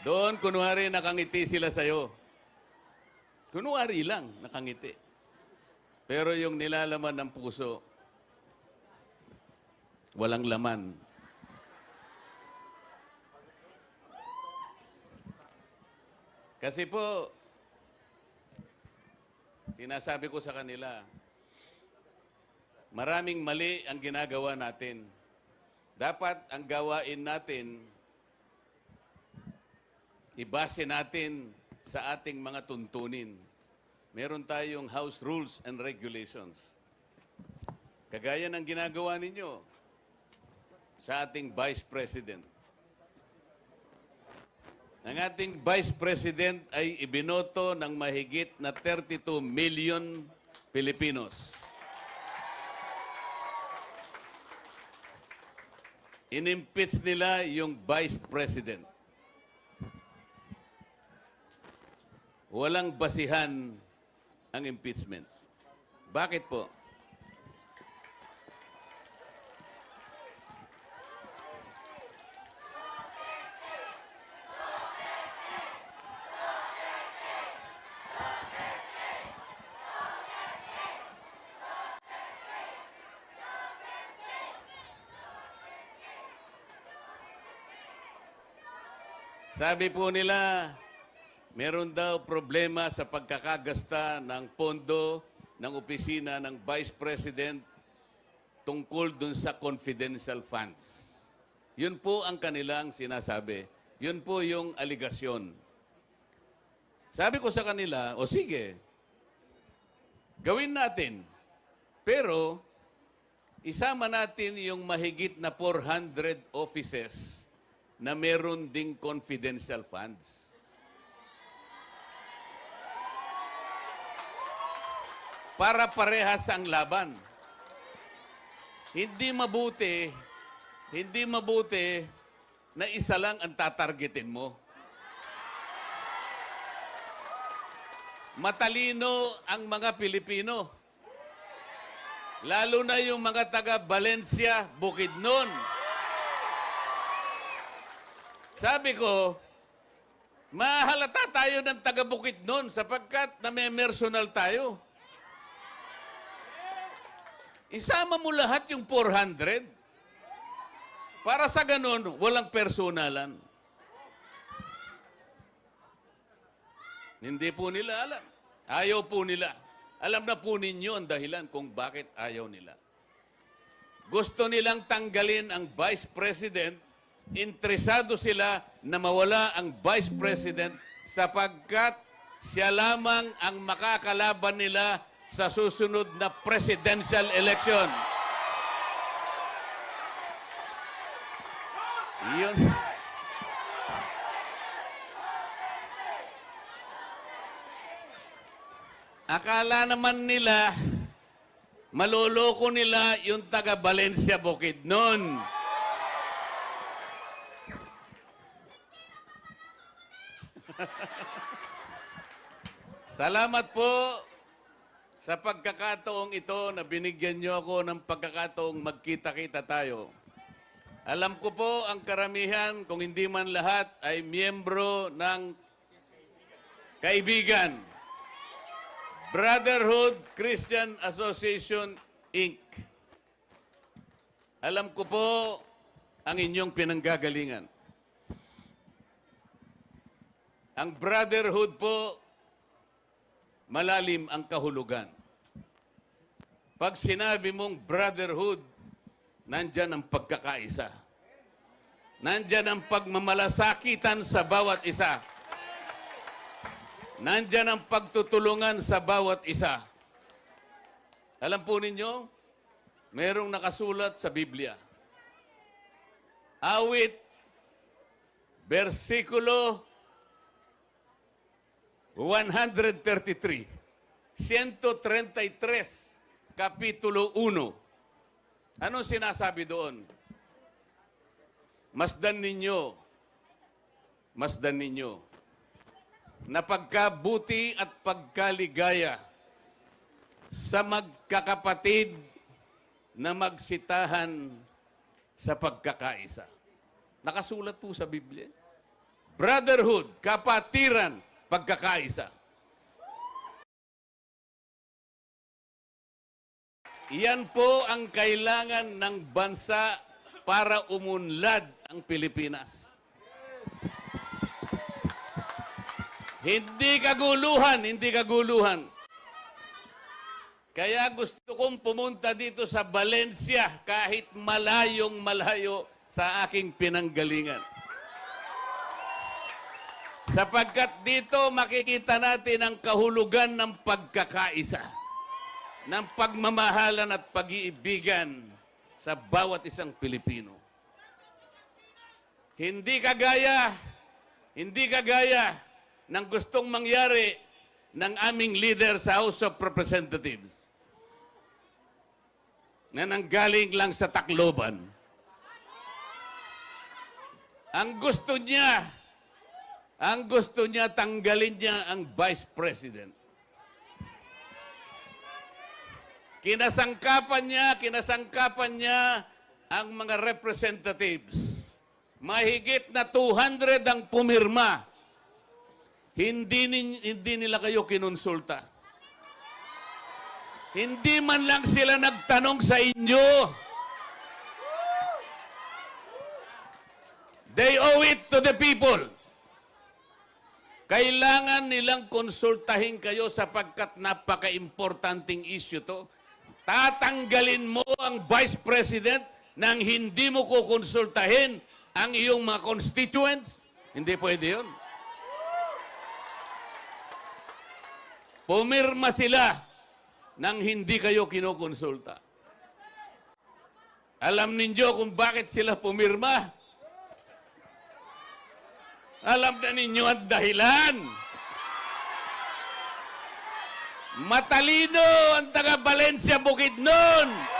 Doon, kunwari, nakangiti sila sa'yo. Kunwari lang, nakangiti. Pero yung nilalaman ng puso, walang laman. Kasi po, sinasabi ko sa kanila, maraming mali ang ginagawa natin. Dapat ang gawain natin, ibase natin sa ating mga tuntunin. Meron tayong House Rules and Regulations. Kagaya ng ginagawa ninyo sa ating Vice President. Ang ating Vice President ay ibinoto ng mahigit na 32 million Pilipinos. Inimpeach nila yung Vice President. Walang basihan ang impeachment. Bakit po? Sabi po nila, meron daw problema sa pagkakagasta ng pondo ng opisina ng Vice President tungkol dun sa confidential funds. Yun po ang kanilang sinasabi. Yun po yung aligasyon. Sabi ko sa kanila, o sige, gawin natin. Pero, isama natin yung mahigit na 400 offices na meron ding confidential funds. Para parehas ang laban. Hindi mabuti na isa lang ang tatargetin mo. Matalino ang mga Pilipino. Lalo na yung mga taga Valencia, Bukidnon. Sabi ko, mahalata tayo ng taga Bukidnon sapagkat namemersonal tayo. Isama mo lahat yung 400 para sa ganun, walang personalan. Hindi po nila alam. Ayaw po nila. Alam na po ninyo ang dahilan kung bakit ayaw nila. Gusto nilang tanggalin ang Vice President. Interesado sila na mawala ang Vice President sapagkat siya lamang ang makakalaban nila sa susunod na presidential election. Yun. Akala naman nila, maloloko nila yung taga Valencia Bukidnon. Salamat po sa pagkakataong ito na binigyan niyo ako ng pagkakataong magkita-kita tayo. Alam ko po ang karamihan, kung hindi man lahat, ay miyembro ng kaibigan. Brotherhood Christian Association, Inc. Alam ko po ang inyong pinanggagalingan. Ang brotherhood po, malalim ang kahulugan. Pag sinabi mong brotherhood, nandyan ang pagkakaisa. Nandyan ang pagmamalasakitan sa bawat isa. Nandyan ang pagtutulungan sa bawat isa. Alam po ninyo, merong nakasulat sa Biblia. Awit, versikulo 133, 133, Kapitulo 1. Anong sinasabi doon? Masdan ninyo na pagkabuti at pagkaligaya sa magkakapatid na magsitahan sa pagkakaisa. Nakasulat po sa Biblia. Brotherhood, kapatiran, pagkakaisa. Iyan po ang kailangan ng bansa para umunlad ang Pilipinas. Hindi kaguluhan, hindi kaguluhan. Kaya gusto kong pumunta dito sa Valencia kahit malayong malayo sa aking pinanggalingan. Sapagkat dito makikita natin ang kahulugan ng pagkakaisa, ng pagmamahalan at pag-iibigan sa bawat isang Pilipino. Hindi kagaya ng gustong mangyari ng aming leader sa House of Representatives na nanggaling lang sa Tacloban. Ang gusto niya tanggalin niya ang Vice President. Kinasangkapan niya ang mga representatives. Mahigit na 200 ang pumirma. Hindi nila kayo kinonsulta. Hindi man lang sila nagtanong sa inyo. They owe it to the people. Kailangan nilang konsultahin kayo sapagkat napaka-importanting issue to. Tatanggalin mo ang Vice President nang hindi mo kukonsultahin ang iyong mga constituents? Hindi pwede yun. Pumirma sila nang hindi kayo kinukonsulta. Alam ninyo kung bakit sila pumirma? Alam na ninyo ang dahilan. Matalino ang taga Valencia Bukidnon.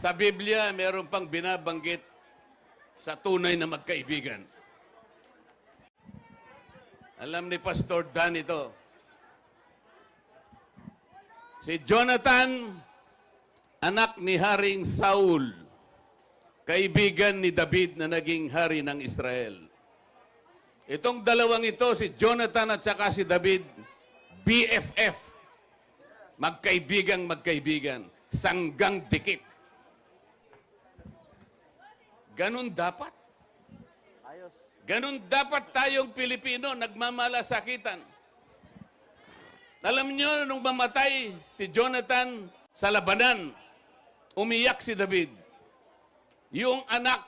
Sa Biblia, meron pang binabanggit sa tunay na magkaibigan. Alam ni Pastor Dan ito. Si Jonathan, anak ni Haring Saul, kaibigan ni David na naging hari ng Israel. Itong dalawang ito, si Jonathan at saka si David, BFF. Magkaibigang, sanggang dikit. Ganun dapat. Ganun dapat tayong Pilipino, nagmamalasakitan. Alam niyo, nung mamatay si Jonathan sa labanan, umiyak si David. Yung anak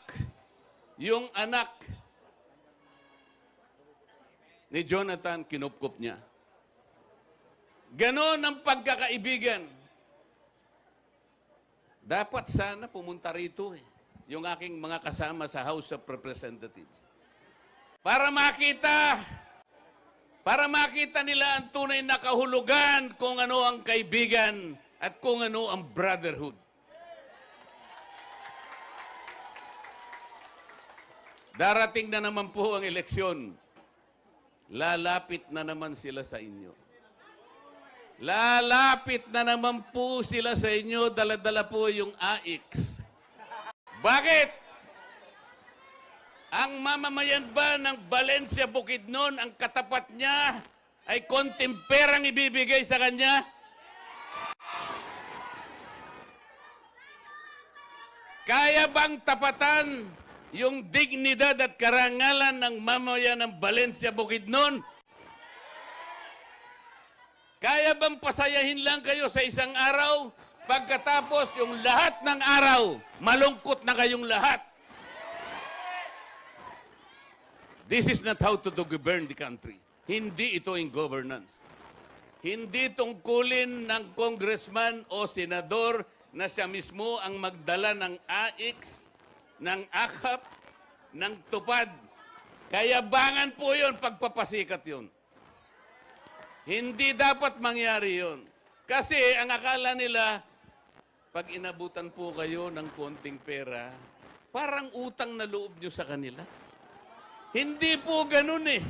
ni Jonathan, kinupkup niya. Ganon ang pagkakaibigan. Dapat sana pumunta rito yung aking mga kasama sa House of Representatives. Para makita nila ang tunay na kahulugan kung ano ang kaibigan at kung ano ang brotherhood. Darating na naman po ang eleksyon. Lalapit na naman sila sa inyo. Lalapit na naman po sila sa inyo, dala-dala po yung AIX. Bakit? Ang mamamayan ba ng Valencia Bukidnon, ang katapat niya ay konting perang ibibigay sa kanya? Kaya bang tapatan yung dignidad at karangalan ng mamamayan ng Valencia Bukidnon? Kaya bang pasayahin lang kayo sa isang araw? Pagkatapos yung lahat ng araw, malungkot na kayong lahat. This is not how to govern the country. Hindi ito in governance. Hindi tungkulin ng congressman o senador na siya mismo ang magdala ng AIX, ng AKAP, ng tupad. Kayabangan po yun, pagpapasikat yun. Hindi dapat mangyari yon. Kasi ang akala nila, pag inabutan po kayo ng konting pera, parang utang na loob nyo sa kanila. Hindi po ganun eh.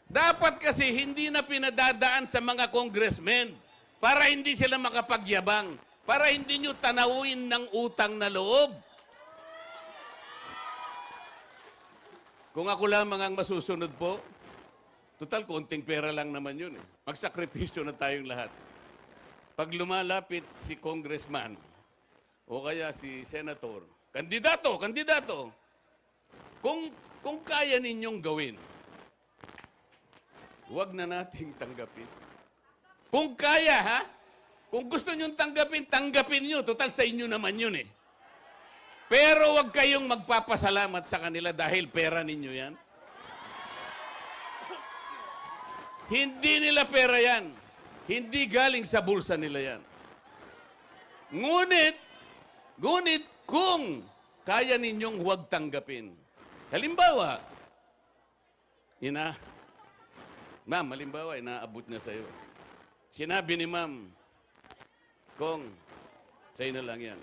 Dapat kasi hindi na pinadadaan sa mga congressmen para hindi sila makapagyabang, para hindi nyo tanawin ng utang na loob. Kung ako lamang ang masusunod po, total, konting pera lang naman yun eh. Magsakripisyo na tayong lahat. Pag lumalapit si congressman o kaya si senator, kandidato, kung kaya ninyong gawin, huwag na nating tanggapin. Kung kaya, ha? Kung gusto nyong tanggapin nyo. Total, sa inyo naman yun eh. Pero huwag kayong magpapasalamat sa kanila dahil pera ninyo yan. Hindi nila pera yan. Hindi galing sa bulsa nila yan. Ngunit kung kaya ninyong huwag tanggapin. Halimbawa, ma'am, halimbawa, inaabot niya sa'yo. Sinabi ni ma'am, Kong, sa'yo na lang yan.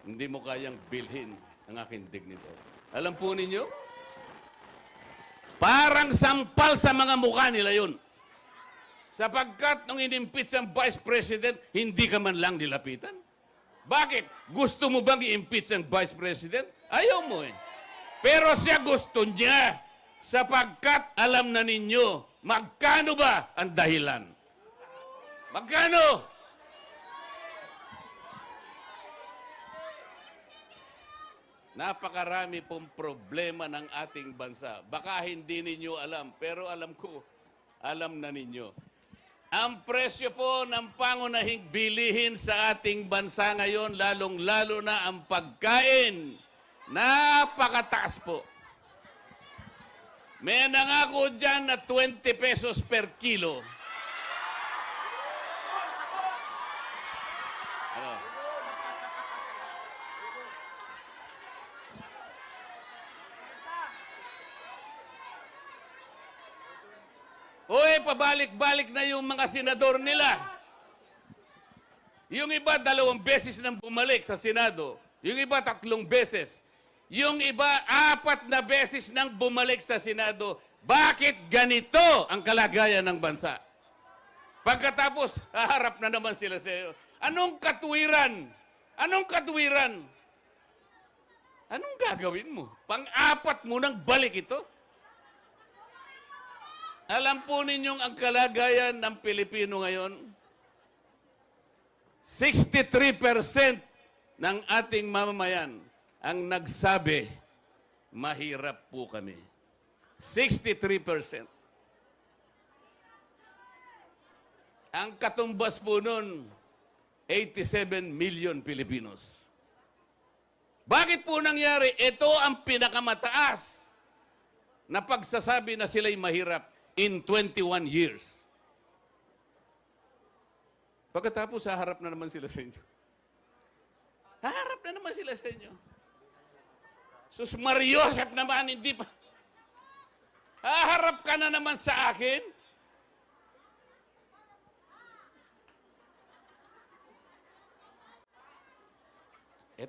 Hindi mo kayang bilhin ang aking dignidad. Alam po ninyo, parang sampal sa mga mukha nila yun. Sapagkat nung inimpeach ang Vice President, hindi ka man lang nilapitan. Bakit? Gusto mo bang i-impeach ang Vice President? Ayaw mo eh. Pero siya gusto niya. Sapagkat alam na ninyo, magkano ba ang dahilan? Magkano? Napakarami pong problema ng ating bansa. Baka hindi ninyo alam, pero alam ko, alam na ninyo. Ang presyo po ng pangunahing bilihin sa ating bansa ngayon, lalong-lalo na ang pagkain, napakataas po. May nangako dyan na 20 pesos per kilo. Ano? Hoy, pabalik-balik na yung mga senador nila. Yung iba, 2 beses nang bumalik sa Senado. Yung iba, 3 beses. Yung iba, 4 na beses nang bumalik sa Senado. Bakit ganito ang kalagayan ng bansa? Pagkatapos, haharap na naman sila sa iyo. Anong katwiran? Anong katwiran? Anong gagawin mo? Pang-4 mo nang balik ito? Alam po ninyong ang kalagayan ng Pilipino ngayon? 63% ng ating mamamayan ang nagsabi, mahirap po kami. 63%. Ang katumbas po nun, 87 million Pilipinos. Bakit po nangyari? Ito ang pinakamataas na pagsasabi na sila'y mahirap in 21 years. Pagkatapos, haharap na naman sila sa inyo. Haharap na naman sila sa inyo. Sus Mariosep naman, hindi pa. Haharap ka na naman sa akin.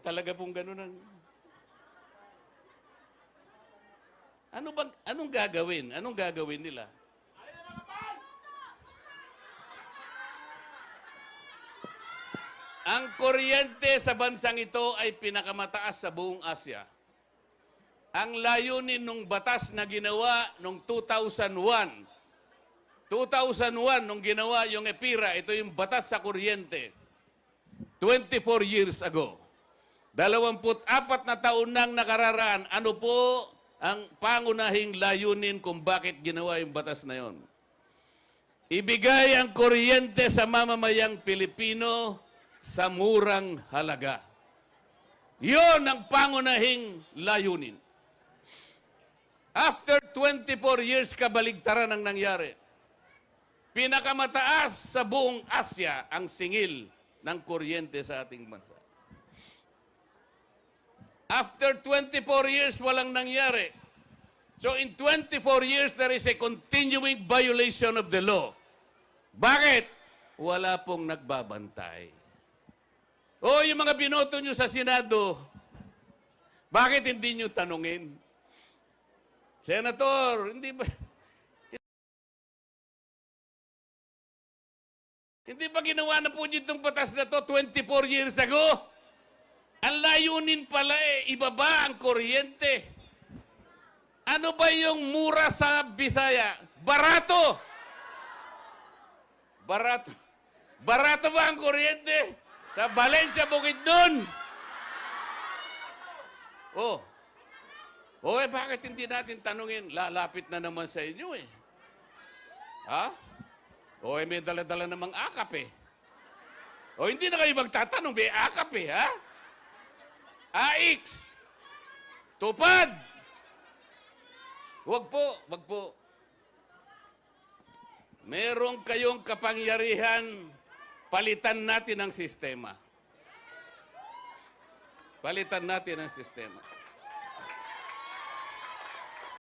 Talaga pong ganun ang... Anong gagawin? Anong gagawin nila? Ang kuryente sa bansang ito ay pinakamataas sa buong Asya. Ang layunin ng batas na ginawa noong 2001, nung ginawa yung EPIRA, ito yung batas sa kuryente, 24 years ago. 24 na taon nang nakararaan, ano po ang pangunahing layunin kung bakit ginawa yung batas na yon? Ibigay ang kuryente sa mamamayang Pilipino sa murang halaga. Yon ang pangunahing layunin. After 24 years, kabaligtaran ang nangyari. Pinakamataas sa buong Asya ang singil ng kuryente sa ating bansa. After 24 years, walang nangyari. So in 24 years, there is a continuing violation of the law. Bakit? Wala pong nagbabantay. O yung mga binoto nyo sa Senado, bakit hindi nyo tanungin? Senator, hindi ba ginawa na po nyo itong batas na to 24 years ago? Ang layunin pala ibaba ang kuryente. Ano ba yung mura sa Bisaya? Barato! Barato. Barato ba ang kuryente? Sa Valencia, Bukidnon. Oh. Oh, bakit hindi natin tanungin? Lalapit na naman sa inyo eh. Ha? O may dala-dala namang akap eh. O hindi na kayo magtatanong, may akap eh, ha? AX. Tupad. Wag po, wag po. Meron kayong kapangyarihan, palitan natin ang sistema. Palitan natin ang sistema.